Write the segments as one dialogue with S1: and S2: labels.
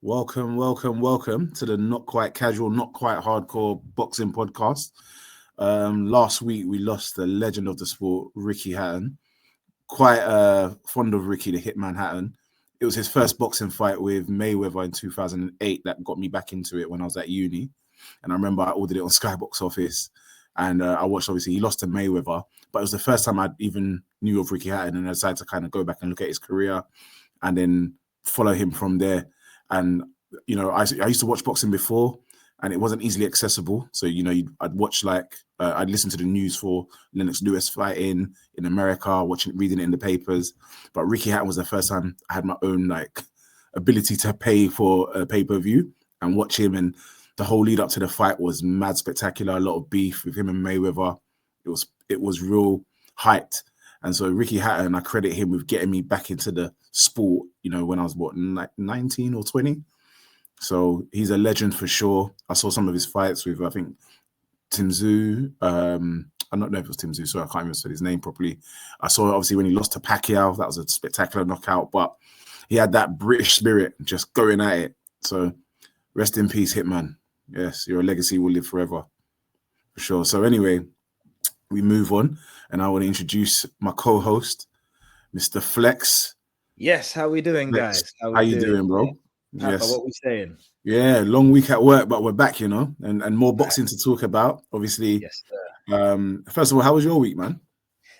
S1: Welcome to the Not Quite Casual, Not Quite Hardcore Boxing Podcast. Last week we lost the legend of the sport, Ricky Hatton. Quite fond of Ricky, the Hitman Hatton. It was his first boxing fight with Mayweather in 2008 that got me back into it when I was at uni. And I remember I ordered it on Sky Box Office. And I watched, obviously, he lost to Mayweather. But it was the first time I even knew of Ricky Hatton, and I decided to kind of go back and look at his career and then follow him from there. And, you know, I used to watch boxing before, and it wasn't easily accessible. So, you know, I'd watch I'd listen to the news for Lennox Lewis fighting in America, reading it in the papers. But Ricky Hatton was the first time I had my own ability to pay for a pay-per-view and watch him. And the whole lead up to the fight was mad spectacular. A lot of beef with him and Mayweather. It was real hyped. And so Ricky Hatton, I credit him with getting me back into the sport, you know, when I was, 19 or 20? So he's a legend for sure. I saw some of his fights with, I think, Tim Tszyu. I don't know if it was Tim Tszyu, so I can't even say his name properly. I saw, obviously, when he lost to Pacquiao. That was a spectacular knockout. But he had that British spirit, just going at it. So rest in peace, Hitman. Yes, your legacy will live forever, for sure. So anyway, we move on, and I want to introduce my co-host, Mr. Flex.
S2: Yes, how we doing,
S1: Flex.
S2: guys?
S1: How you doing, bro?
S2: Yes. What we saying?
S1: Yeah, long week at work, but we're back, you know, and more boxing to talk about. Obviously,
S2: yes, sir.
S1: First of all, how was your week, man?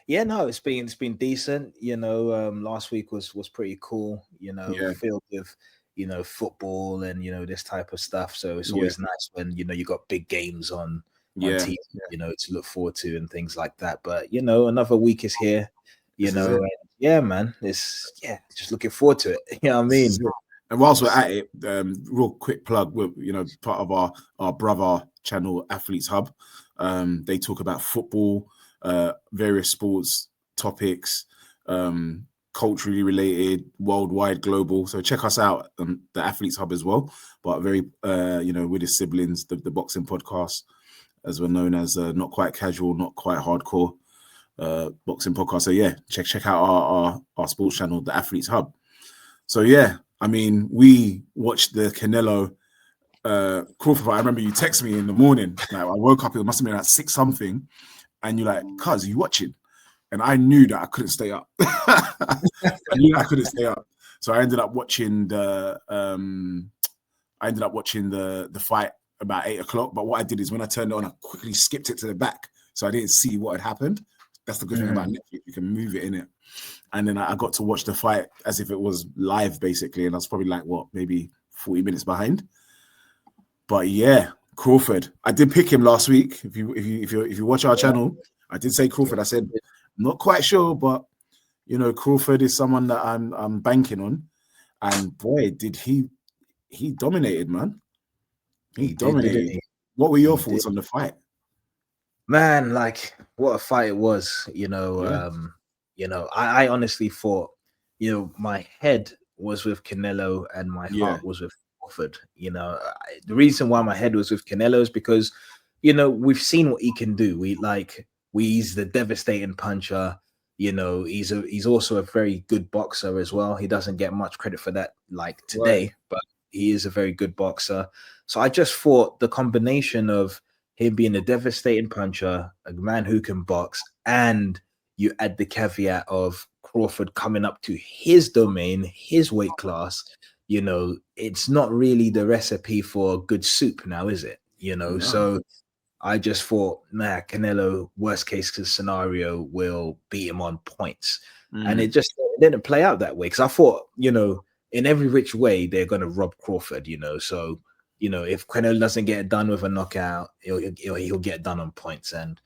S2: Yeah, no, it's been decent. You know, last week was pretty cool. You know, filled with football and this type of stuff. So it's always nice when you got big games on TV, to look forward to and things like that. But another week is here. And, yeah, man, it's just looking forward to it. You know what I mean?
S1: And whilst we're at it, real quick plug, we're, part of our brother channel, Athletes Hub. They talk about football, various sports topics, culturally related, worldwide, global. So check us out, the Athletes Hub as well. But very, with his siblings, the boxing podcast, as we're known as, Not Quite Casual, Not Quite Hardcore boxing podcast. So check out our sports channel, the Athletes Hub. So I mean, we watched the Canelo Crawford fight. I remember you texted me in the morning. I woke up, it must have been like 6 something, and you're like, "Cuz, you watching?" And I knew that I couldn't stay up. So I ended up watching the fight about 8 o'clock. But what I did is when I turned it on, I quickly skipped it to the back, so I didn't see what had happened. That's the good thing about Netflix; you can move it in it. And then I got to watch the fight as if it was live, basically. And I was probably maybe 40 minutes behind. But Crawford. I did pick him last week. If you watch our channel, I did say Crawford. I said not quite sure, but Crawford is someone that I'm banking on. And boy, did he dominated, man. He dominated. What were your thoughts on the fight?
S2: Man, what a fight it was. I honestly thought, my head was with Canelo and my heart was with Crawford. The reason why my head was with Canelo is because, we've seen what he can do. He's the devastating puncher. He's also a very good boxer as well. He doesn't get much credit for that today, but he is a very good boxer. So I just thought the combination of him being a devastating puncher, a man who can box, and you add the caveat of Crawford coming up to his domain, his weight class, it's not really the recipe for good soup now, is it? No. So I just thought, Canelo, worst case scenario, will beat him on points. And it didn't play out that way. Because I thought, in every which way, they're going to rob Crawford, So, if Canelo doesn't get it done with a knockout, he'll get done on points. And,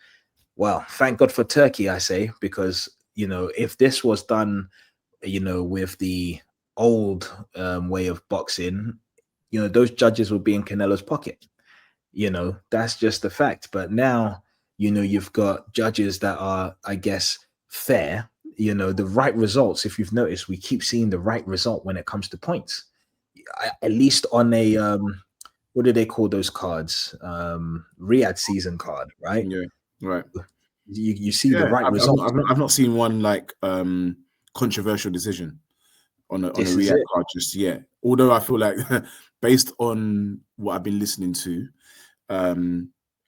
S2: well, thank God for Turkey, I say, because, if this was done, with the old way of boxing, those judges would be in Canelo's pocket. That's just the fact. But now, you've got judges that are, I guess, fair, the right results. If you've noticed, we keep seeing the right result when it comes to points, at least on a, what do they call those cards? Riyadh season card, right?
S1: Yeah, right.
S2: You see the right result.
S1: I've not seen one controversial decision. on a Riyadh card just yet. Although I feel like, based on what I've been listening to,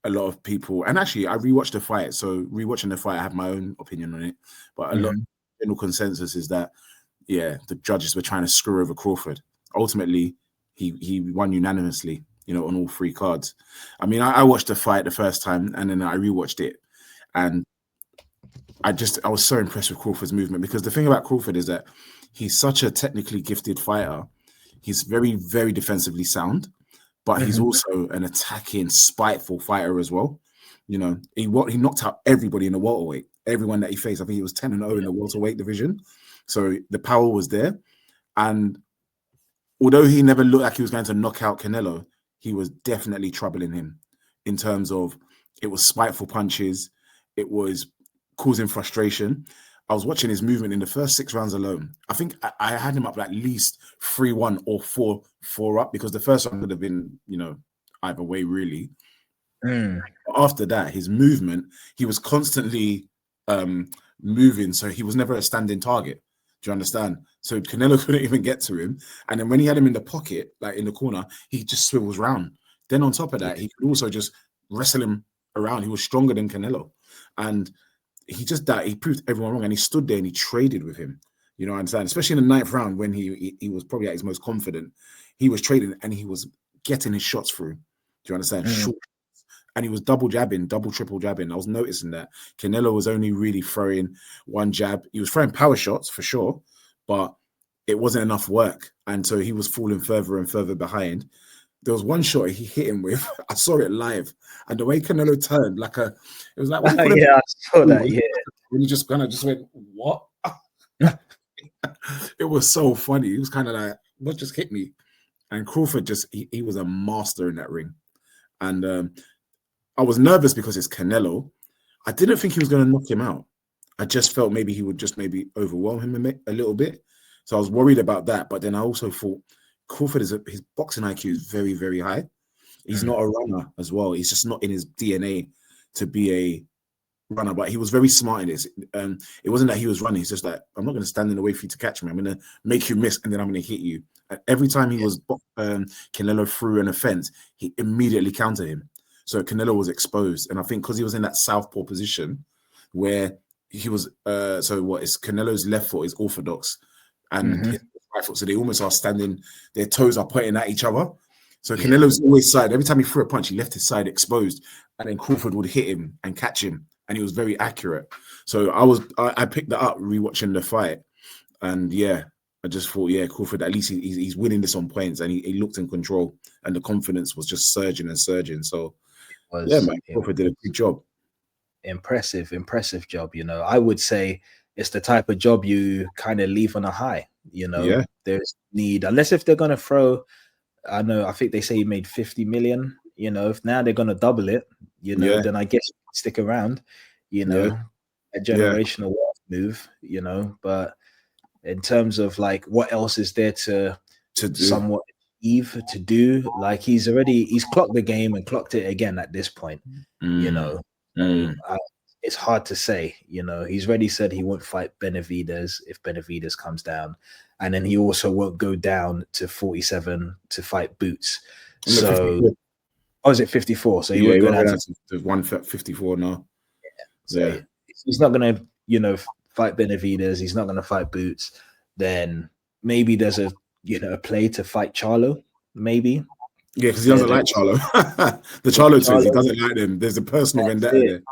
S1: a lot of people, and actually I rewatched the fight. So rewatching the fight, I have my own opinion on it. But a lot of general consensus is that, yeah, the judges were trying to screw over Crawford. Ultimately, he won unanimously, you know, on all 3 cards. I mean, I watched the fight the first time and then I rewatched it, and I was so impressed with Crawford's movement, because the thing about Crawford is that he's such a technically gifted fighter. He's very, very defensively sound, but he's also an attacking, spiteful fighter as well. You know, he knocked out everybody in the welterweight, everyone that he faced. I think he was 10-0 in the welterweight division. So the power was there. And although he never looked like he was going to knock out Canelo, he was definitely troubling him in terms of, it was spiteful punches. It was causing frustration. I was watching his movement in the first 6 rounds alone. I think I had him up at least 3-1 or 4-4 up, because the first one would have been, you know, either way, really. After that, his movement, he was constantly moving, so he was never a standing target. Do you understand? So Canelo couldn't even get to him. And then when he had him in the pocket, like in the corner, he just swivels round. Then on top of that, he could also just wrestle him around. He was stronger than Canelo. And he proved everyone wrong, and he stood there and he traded with him. You know what I'm saying? Especially in the 9th round, when he was probably at his most confident, he was trading and he was getting his shots through. Do you understand? Short. And he was double jabbing, triple jabbing. I was noticing that Canelo was only really throwing one jab. He was throwing power shots for sure, but it wasn't enough work. And so he was falling further and further behind. There was one shot he hit him with. I saw it live. And the way Canelo turned, it was like,
S2: I saw that, yeah.
S1: When he just kind of just went, what? It was so funny. He was kind of like, what just hit me? And Crawford he was a master in that ring. And I was nervous because it's Canelo. I didn't think he was going to knock him out. I just felt maybe he would just maybe overwhelm him a little bit. So I was worried about that. But then I also thought Crawford his boxing IQ is very, very high. He's not a runner as well. He's just not in his DNA to be a runner. But he was very smart in this. It wasn't that he was running. He's just like, I'm not going to stand in the way for you to catch me. I'm going to make you miss, and then I'm going to hit you. And every time he was Canelo threw an offense, he immediately countered him. So Canelo was exposed. And I think because he was in that southpaw position where he was, it's Canelo's left foot is orthodox and his right foot. So they almost are standing, their toes are pointing at each other. So Canelo's always side. Every time he threw a punch, he left his side exposed. And then Crawford would hit him and catch him. And he was very accurate. So I picked that up rewatching the fight. And yeah, I just thought, Crawford, at least he's winning this on points, and he looked in control, and the confidence was just surging and surging. So Crawford did a good job.
S2: Impressive job. You know, I would say it's the type of job you kind of leave on a high. You know, there's need, unless if they're gonna throw. I think they say he made 50 million. You know, if now they're gonna double it, you know, then I guess you can stick around. You know, a generational wealth move. You know, but in terms of like what else is there to do? Somewhat to do, like he's clocked the game and clocked it again at this point. You know, it's hard to say. You know, he's already said he won't fight Benavidez if Benavidez comes down, and then he also won't go down to 47 to fight Boots. So, is it 54? So he won't go down
S1: to 154 now.
S2: So he's not gonna, you know, fight Benavidez. He's not gonna fight Boots. Then maybe there's a play to fight Charlo, maybe.
S1: Yeah, because he doesn't like Charlo. The Charlo twins, he doesn't like them. There's a personal vendetta there.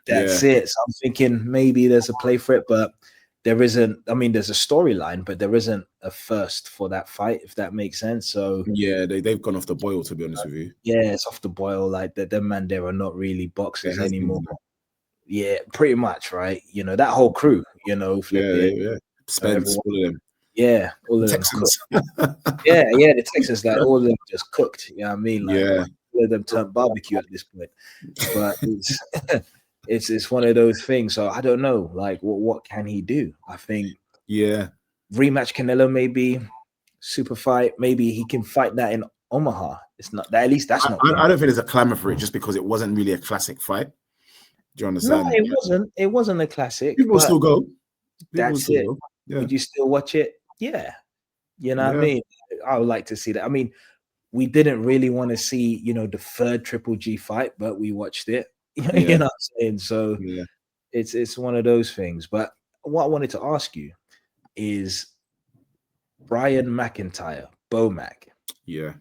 S2: That's it. So I'm thinking maybe there's a play for it, but there isn't. I mean, there's a storyline, but there isn't a first for that fight, if that makes sense. So
S1: yeah, they've gone off the boil, to be honest with you.
S2: Yeah, it's off the boil. Like them man there are not really boxers anymore. Yeah, pretty much, right? You know, that whole crew, you know,
S1: Spence, all of them.
S2: Yeah, all of
S1: Texans.
S2: them cooked. yeah, the Texans, like all of them just cooked. You know what I mean? Like all of them turned barbecue at this point. But it's one of those things. So I don't know. Like, what can he do? I think rematch Canelo, maybe super fight. Maybe he can fight that in Omaha. It's not that. At least that's not.
S1: I don't think there's a clamor for it, just because it wasn't really a classic fight. Do you understand?
S2: No, it wasn't. It wasn't a classic.
S1: People still go.
S2: That's it. Yeah. Would you still watch it? Yeah. You know what I mean? I would like to see that. I mean, we didn't really want to see, the third Triple G fight, but we watched it. You know what I'm saying? So it's one of those things. But what I wanted to ask you is Brian McIntyre, Bomac.
S1: Yeah.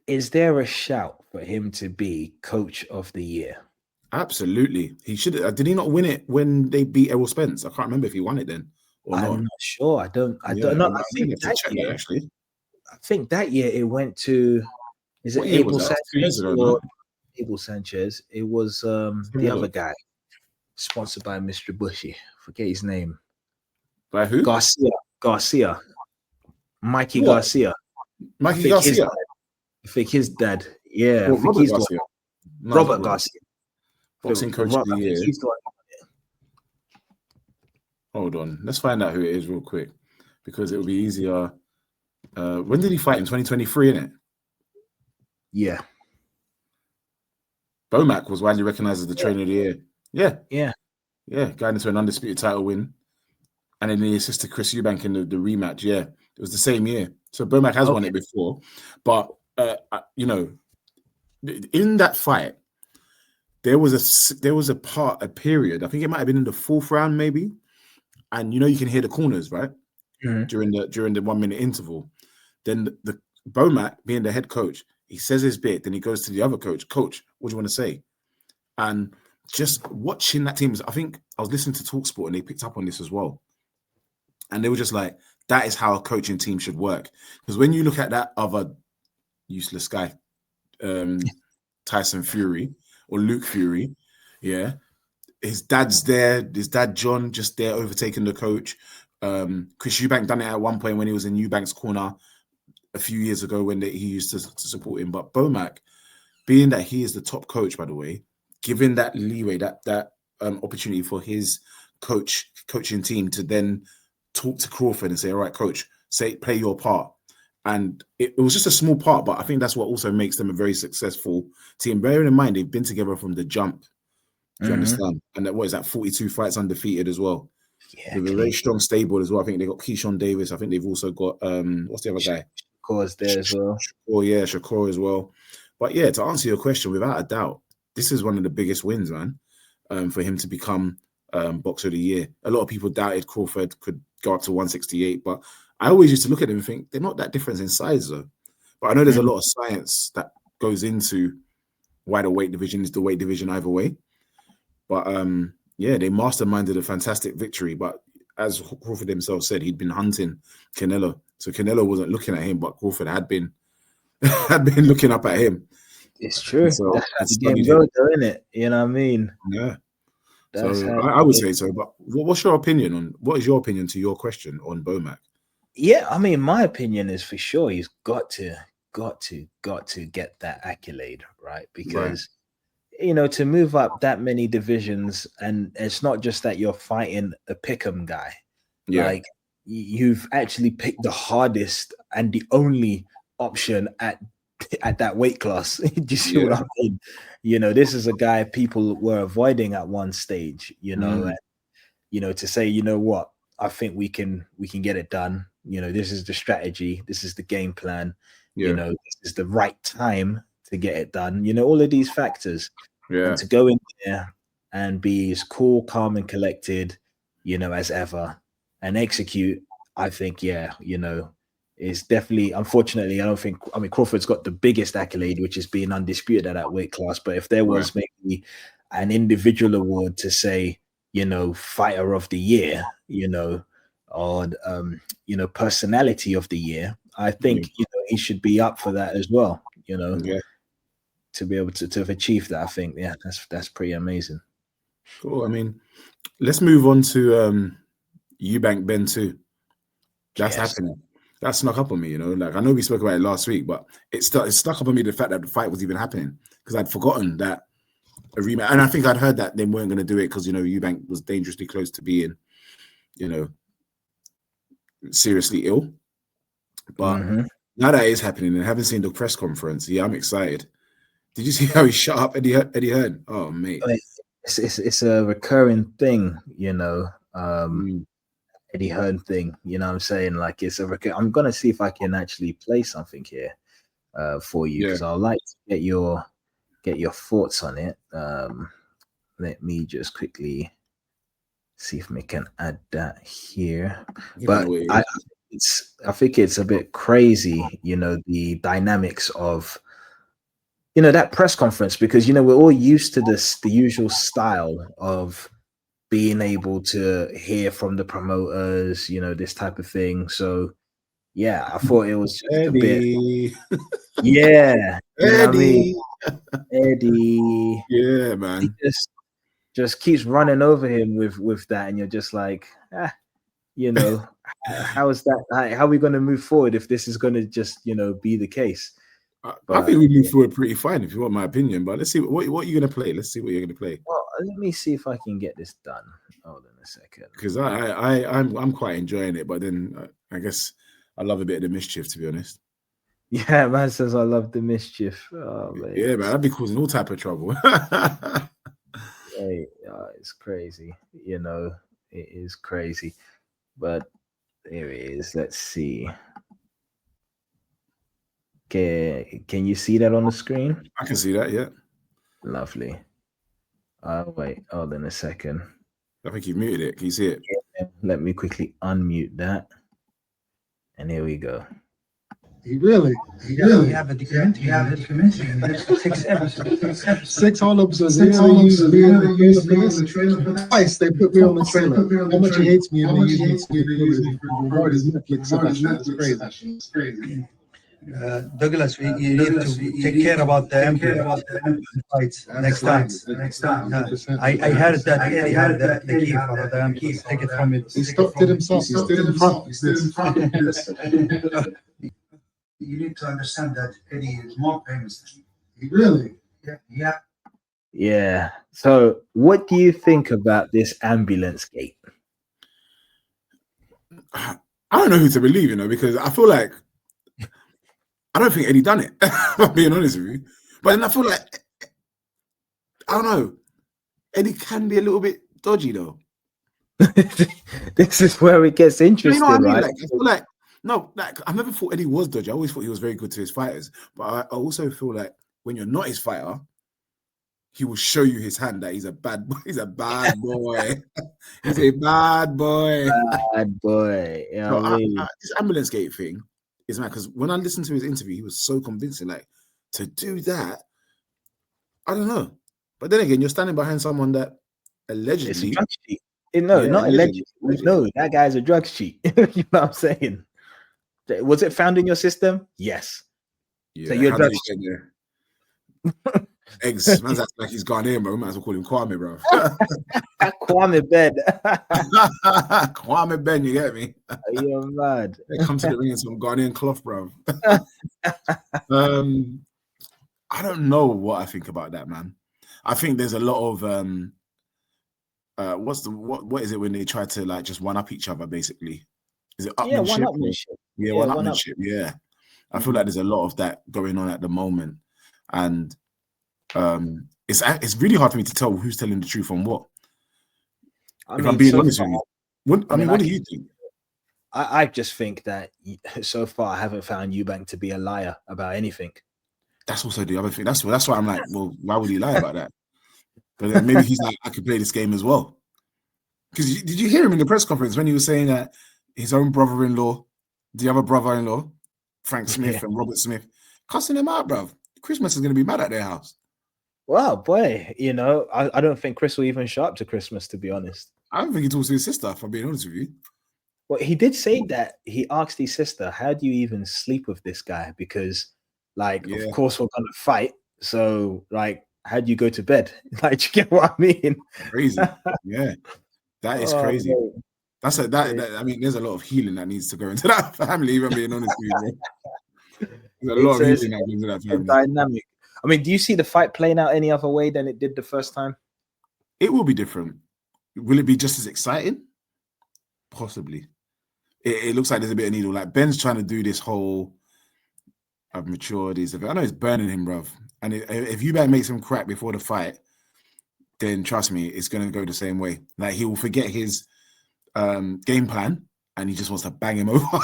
S2: Is there a shout for him to be Coach of the Year?
S1: Absolutely. He should. Did he not win it when they beat Errol Spence? I can't remember if he won it then or not.
S2: I'm not sure. I don't know. I think
S1: that year, actually.
S2: I think that year it went to. Is it Abel Sanchez or Abel Sanchez? It was the other guy, sponsored by Mr. Bushy. Forget his name.
S1: By who?
S2: Garcia. Mikey Garcia.
S1: Mikey Garcia.
S2: I think his dad. Yeah,
S1: I think
S2: he's
S1: Garcia.
S2: Robert Garcia.
S1: Boxing Coach of the Year. Hold on. Let's find out who it is real quick because it will be easier. When did he fight? In 2023, innit?
S2: Yeah.
S1: Bomac was widely recognized as the trainer of the year. Yeah.
S2: Yeah.
S1: Got into an undisputed title win. And then he assisted Chris Eubank in the rematch. Yeah. It was the same year. So Bomac has won it before. But, in that fight, there was a period, I think it might have been in the fourth round maybe. And, you can hear the corners, right?
S2: Mm-hmm.
S1: During the 1 minute interval. Then the Bomac, being the head coach, he says his bit, then he goes to the other coach, what do you want to say? And just watching that team, I think I was listening to TalkSport and they picked up on this as well. And they were just like, that is how a coaching team should work. Because when you look at that other useless guy, Tyson Fury or Luke Fury, his dad's there, his dad John just there overtaking the coach. Chris Eubank done it at one point when he was in Eubank's corner a few years ago when he used to support him. But Bomac, being that he is the top coach, by the way, giving that leeway, that opportunity for his coaching team to then talk to Crawford and say, all right, coach, play your part. And it was just a small part, but I think that's what also makes them a very successful team. Bearing in mind, they've been together from the jump. Do you understand? And what is that, 42 fights undefeated as well. Yeah, with a very strong stable as well. I think they got Keyshawn Davis. I think they've also got what's the other guy?
S2: Shakur's there as well.
S1: Shakur as well. But yeah, to answer your question, without a doubt, this is one of the biggest wins, man, for him to become Boxer of the Year. A lot of people doubted Crawford could go up to 168, but I always used to look at them and think they're not that different in size though. But I know there's a lot of science that goes into why the weight division is the weight division either way. But they masterminded a fantastic victory. But as Crawford himself said, he'd been hunting Canelo. So Canelo wasn't looking at him, but Crawford had been looking up at him.
S2: It's true. So that's the game goes, though, isn't it? You know what I mean?
S1: Yeah. So I would say so. But what's your opinion on what is your opinion to your question on Bomac?
S2: Yeah, I mean, my opinion is for sure he's got to get that accolade, right? Because to move up that many divisions, and it's not just that you're fighting a pick'em guy. Yeah. Like you've actually picked the hardest and the only option at that weight class. Do you see what I mean? This is a guy people were avoiding at one stage, and, to say, what, I think we can get it done. This is the strategy. This is the game plan. This is the right time to get it done. All of these factors. Yeah. And to go in there and be as cool, calm, and collected, as ever, and execute, I think, is definitely, unfortunately, Crawford's got the biggest accolade, which is being undisputed at that weight class. But if there was maybe an individual award to say, fighter of the year, or, personality of the year, I think, he should be up for that as well, to be able to have achieved that. I think, that's pretty amazing.
S1: Cool. I mean, let's move on to Eubank Ben 2. That's happening. That snuck up on me, like I know we spoke about it last week, but it stuck up on me the fact that the fight was even happening because I'd forgotten that a rematch, and I think I'd heard that they weren't going to do it because Eubank was dangerously close to being, seriously ill. But now that is happening, and having seen the press conference, I'm excited. Did you see how he shut up Eddie Hearn? Oh, mate,
S2: it's a recurring thing, Eddie Hearn thing. You know what I'm saying? Like it's a record. I'm gonna see if I can actually play something here for you because I'd like to get your thoughts on it. Let me just quickly see if we can add that here. But I think it's a bit crazy, you know, the dynamics of, you know, that press conference, because, you know, we're all used to the usual style of being able to hear from the promoters, you know, this type of thing. So yeah, I thought it was just
S1: Eddie.
S2: a bit, yeah, you know what I mean? Eddie,
S1: yeah, man.
S2: He just keeps running over him with that, and you're just like, you know, how is that? How are we going to move forward if this is going to just, you know, be the case?
S1: I think we move forward pretty fine, if you want my opinion. But let's see what are you going to play. Let's see what you're going to play.
S2: Well, let me see if I can get this done. Hold on a second.
S1: Because I'm quite enjoying it, but then I guess I love a bit of the mischief, to be honest.
S2: Yeah, man says I love the mischief. Oh, man.
S1: Yeah, man, I'd be causing all type of trouble.
S2: Hey, it's crazy. You know, it is crazy. But there it is. Let's see. Can you see that on the screen?
S1: I can see that, yeah.
S2: Lovely. Wait, hold on a second.
S1: I think you muted it. Can you see it?
S2: Yeah, let me quickly unmute that. And here we go.
S3: Really?
S4: You have a documentary. 6 episodes.
S3: 6 all episodes. They never used me in the trailer for this. Twice they put me on the trailer. How much he hates me and they use me for reward his Netflix special. It's crazy.
S4: Douglas, you need to take care about the fights next time. I heard that Eddie had the key for the Emperor. Take it from me.
S3: He stopped it himself. He stood in front.
S4: You need to understand that Eddie is more famous than you.
S3: Really?
S4: Yeah.
S2: Yeah. So what do you think about this ambulance gate?
S1: I don't know who to believe, you know, because I feel like I don't think Eddie done it. I'm being honest with you. But then I feel like I don't know. Eddie can be a little bit dodgy though.
S2: This is where it gets interesting,
S1: you know what I mean?
S2: right?
S1: Like, I feel like I never thought Eddie was dodgy. I always thought he was very good to his fighters. But I also feel like when you're not his fighter, he will show you his hand that he's a bad boy. He's a bad boy. He's a bad boy.
S2: Bad boy. You know
S1: So
S2: what I mean?
S1: this ambulance gate thing is mad because when I listened to his interview, he was so convincing. Like, to do that, I don't know. But then again, you're standing behind someone that allegedly
S2: It's a drug cheat. No, not allegedly. No, that guy's a drug cheat. You know what I'm saying? Was it found in your system? Yes.
S1: Yeah,
S2: so you're a drug cheat.
S1: Eggs, man's acting like he's Ghanaian, bro. We might as well call him Kwame, bro.
S2: Kwame Ben.
S1: Kwame Ben, you get me?
S2: You're mad.
S1: They come to the ring in some Ghanaian cloth, bro. I don't know what I think about that, man. I think there's a lot of what is it when they try to like just one up each other, basically? Is it upmanship? Yeah, one-upmanship. Yeah. I feel like there's a lot of that going on at the moment. And it's really hard for me to tell who's telling the truth on what. If I'm being honest with you. What do you think?
S2: I just think that so far I haven't found Eubank to be a liar about anything.
S1: That's also the other thing. That's why I'm like, well, why would he lie about that? But then maybe he's like, I could play this game as well. Because did you hear him in the press conference when he was saying that his own brother-in-law, the other brother-in-law, Frank Smith and Robert Smith, cussing him out, bruv. Christmas is going to be mad at their house.
S2: Well, boy, you know, I don't think Chris will even show up to Christmas, to be honest.
S1: I don't think he talks to his sister, if I'm being honest with you.
S2: Well, he did say that he asked his sister, how do you even sleep with this guy? Because, like, of course, we're going to fight. So, like, how do you go to bed? Like, do you get what I mean?
S1: Crazy. Yeah. That is crazy. Man. I mean, there's a lot of healing that needs to go into that family, even being honest with you. There's a lot of healing that goes into that family.
S2: Dynamic. I mean, do you see the fight playing out any other way than it did the first time?
S1: It will be different. Will it be just as exciting? Possibly. It looks like there's a bit of needle. Like Ben's trying to do this whole I've matured. I know it's burning him, bruv. And if Eubank makes him crack before the fight, then trust me, it's going to go the same way. Like he will forget his game plan, and he just wants to bang him over.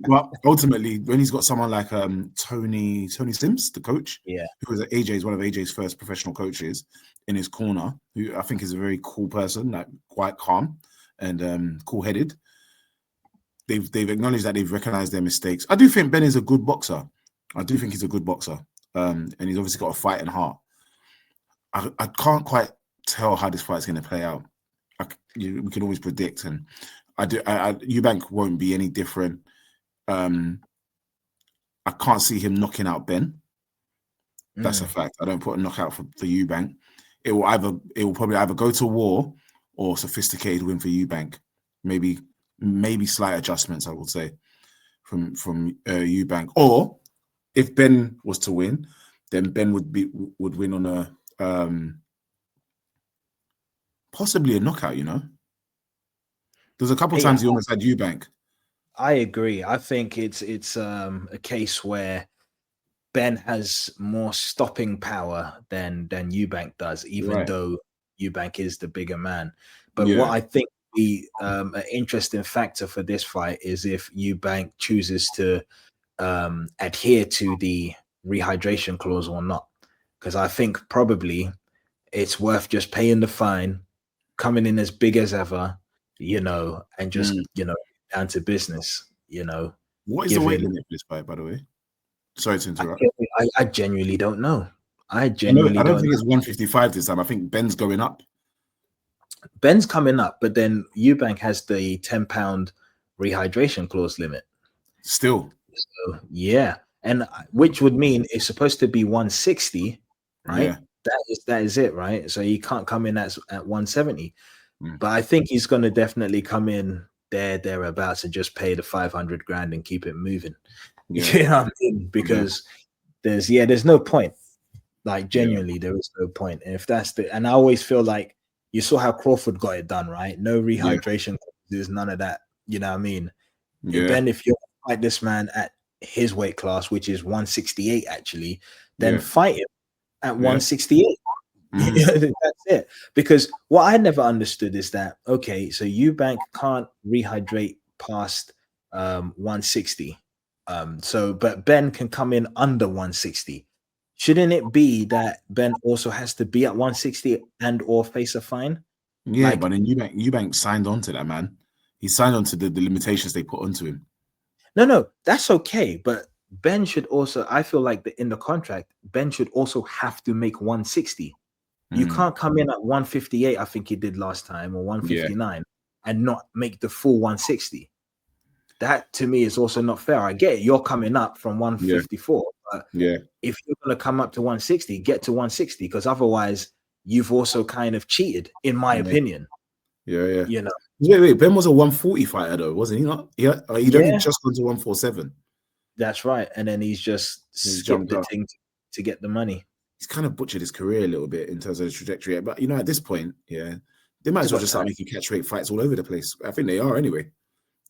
S1: But ultimately, when he's got someone like Tony Sims, the coach, who is one of AJ's first professional coaches, in his corner, who I think is a very cool person, like quite calm and cool-headed. They've acknowledged that they've recognized their mistakes. I do think Ben is a good boxer. And he's obviously got a fighting heart. I can't quite tell how this fight's going to play out. We can always predict, and Eubank won't be any different. I can't see him knocking out Ben. That's a fact. I don't put a knockout for Eubank. It will probably either go to war or sophisticated win for Eubank. Maybe slight adjustments, I would say, from Eubank. Or if Ben was to win, then Ben would win on a possibly a knockout. There's a couple of times he almost had Eubank.
S2: I agree. I think it's a case where Ben has more stopping power than Eubank does, even though Eubank is the bigger man. But what I think an interesting factor for this fight is if Eubank chooses to adhere to the rehydration clause or not. Because I think probably it's worth just paying the fine, coming in as big as ever, and just, down to business,
S1: What is the weight limit for this fight, by the way? Sorry to interrupt.
S2: I genuinely don't know. I don't
S1: think it's 155 this time. I think Ben's going up.
S2: Ben's coming up, but then Eubank has the 10-pound rehydration clause limit.
S1: Still.
S2: So, and which would mean it's supposed to be 160, right?
S1: Yeah.
S2: That is it, right? So he can't come in at 170. But I think he's going to definitely come in thereabouts and just pay the 500 grand and keep it moving.
S1: Yeah.
S2: You know what I mean? Because there's no point. Like genuinely, there is no point. And if that's and I always feel like you saw how Crawford got it done, right? No rehydration, there's none of that. You know what I mean?
S1: Yeah.
S2: Then if you fight this man at his weight class, which is 168 actually, then fight him at 168. That's it. Because what I never understood is that, okay, so Eubank can't rehydrate past 160. But Ben can come in under 160. Shouldn't it be that Ben also has to be at 160 and or face a fine?
S1: Yeah, but then Eubank signed on to that, man. He signed on to the limitations they put onto him.
S2: No, that's okay. But Ben should also, I feel like in the contract, Ben should also have to make 160. You can't come in at 158, I think he did last time, or 159, and not make the full 160. That to me is also not fair. I get it. You're coming up from 154. But if you're going to come up to 160, get to 160, because otherwise you've also kind of cheated, in my opinion.
S1: Yeah.
S2: Wait.
S1: Ben was a 140 fighter though, wasn't he not? Yeah. He'd only just gone to 147.
S2: That's right. And then he's just skipped the thing to get the money.
S1: He's kind of butchered his career a little bit in terms of the trajectory. But, at this point, they might as well just start making catch-weight fights all over the place. I think they are anyway.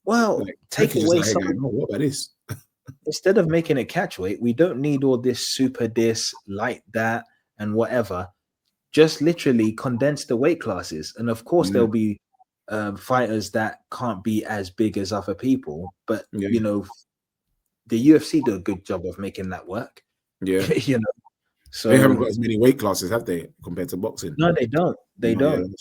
S2: Well, take away some...
S1: what about this?
S2: Instead of making it catch-weight, we don't need all this super this, light that, and whatever. Just literally condense the weight classes. And, of course, there'll be fighters that can't be as big as other people. But, the UFC do a good job of making that work.
S1: Yeah.
S2: So
S1: they haven't got as many weight classes, have they, compared to boxing?
S2: No, they don't. They don't.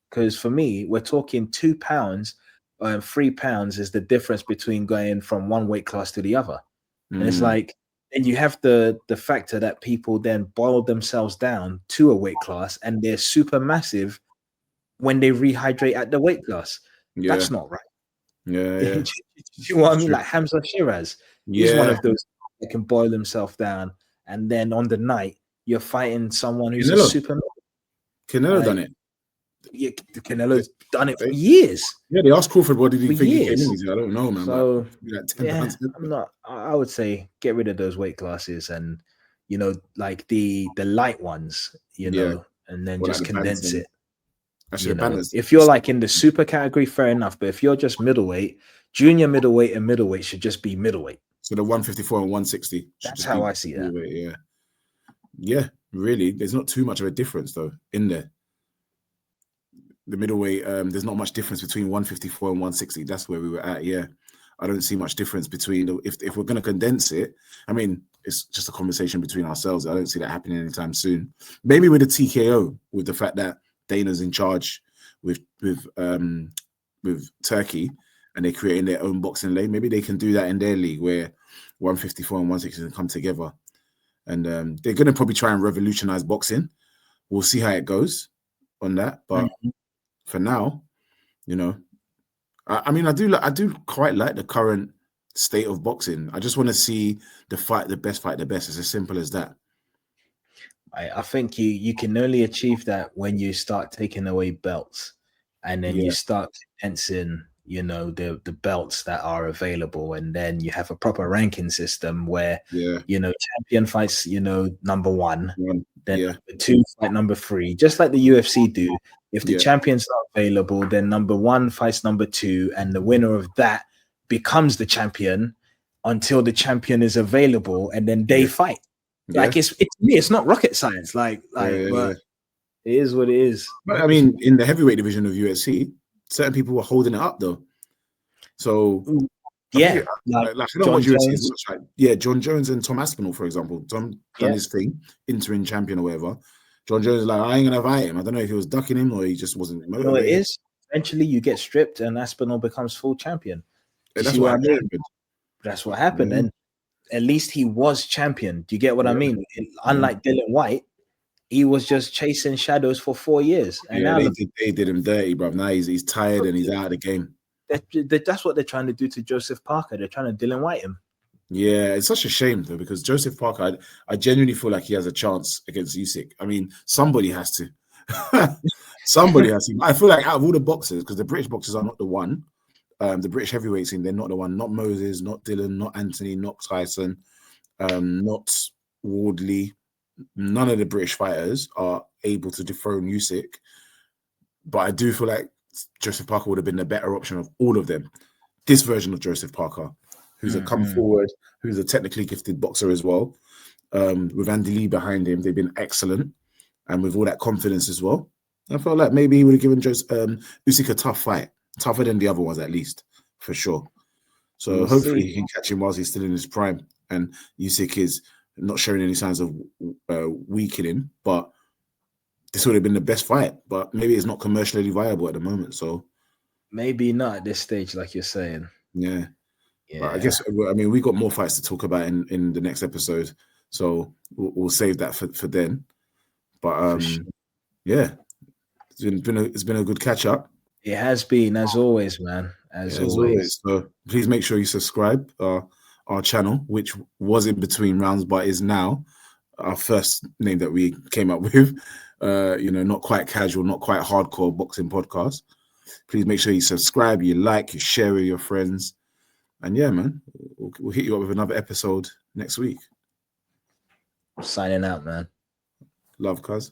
S2: Because for me, we're talking 2 pounds and 3 pounds is the difference between going from one weight class to the other. And it's like, and you have the factor that people then boil themselves down to a weight class and they're super massive when they rehydrate at the weight class. That's not right.
S1: Yeah.
S2: You know what I mean? Like Hamza Shiraz. He's one of those that can boil himself down. And then on the night, you're fighting someone who's a super.
S1: Canelo done it.
S2: Yeah, Canelo's done it for years.
S1: Yeah, they asked Crawford, what did he think he came in? He said, I don't know, man.
S2: So, I'm not. I would say get rid of those weight classes and, like the light ones, and then just condense it. If you're like in the super category, fair enough. But if you're just middleweight, junior middleweight and middleweight should just be middleweight.
S1: So the 154 and 160.
S2: That's how I see that.
S1: Yeah, really. There's not too much of a difference though in there. the middleweight, there's not much difference between 154 and 160. That's where we were at. Yeah, I don't see much difference between if we're going to condense it. I mean, it's just a conversation between ourselves. I don't see that happening anytime soon. Maybe with a TKO, with the fact that Dana's in charge with Turkey and they're creating their own boxing lane. Maybe they can do that in their league where 154 and 160 can come together. And they're going to probably try and revolutionize boxing. We'll see how it goes on that. But for now, you know, I mean, I do quite like the current state of boxing. I just want to see the best fight the best. It's as simple as that.
S2: I think you can only achieve that when you start taking away belts, and then you start condensing, you know, the belts that are available, and then you have a proper ranking system where you know, champion fights, you know, number one, then number two fight number three, just like the UFC do. If the champions are available, then number one fights number two, and the winner of that becomes the champion until the champion is available, and then they fight. Like it's me, it's not rocket science. But it is what it is.
S1: But I mean, in the heavyweight division of UFC, certain people were holding it up though. So I don't watch UFC as much. Like, John Jones and Tom Aspinall, for example. Tom done his thing, interim champion or whatever. John Jones is like, I ain't gonna fight him. I don't know if he was ducking him or he just wasn't motivated.
S2: No, it is. Eventually you get stripped and Aspinall becomes full champion.
S1: That's what happened.
S2: That's what happened. And at least he was champion. Do you get what I mean? Unlike Dylan White, he was just chasing shadows for 4 years. And now
S1: they did him dirty, bro. Now he's tired and he's out of the game.
S2: That's what they're trying to do to Joseph Parker. They're trying to Dylan White him. Yeah,
S1: it's such a shame though, because Joseph Parker, I genuinely feel like he has a chance against Usyk. I mean, somebody has to. Somebody has to. I feel like out of all the boxers, because the British boxers are not the one. The British heavyweight scene, they're not the one. Not Moses, not Dylan, not Anthony, not Tyson, not Wardley. None of the British fighters are able to dethrone Usyk. But I do feel like Joseph Parker would have been the better option of all of them. This version of Joseph Parker, who's a come forward, who's a technically gifted boxer as well. With Andy Lee behind him, they've been excellent. And with all that confidence as well. I felt like maybe he would have given Usyk a tough fight. Tougher than the other ones, at least, for sure. So hopefully he can catch him whilst he's still in his prime. And Usyk is not showing any signs of weakening, but this would have been the best fight. But maybe it's not commercially viable at the moment. So
S2: maybe not at this stage, like you're saying.
S1: Yeah. But I guess, I mean, we got more fights to talk about in the next episode. So we'll save that for then. But it's been a good catch up.
S2: It has been, as always, man. As always.
S1: So please make sure you subscribe our channel, which was in between rounds, but is now our first name that we came up with. Not quite casual, not quite hardcore boxing podcast. Please make sure you subscribe, you like, you share with your friends. And yeah, man, we'll hit you up with another episode next week.
S2: Signing out, man.
S1: Love, cuz.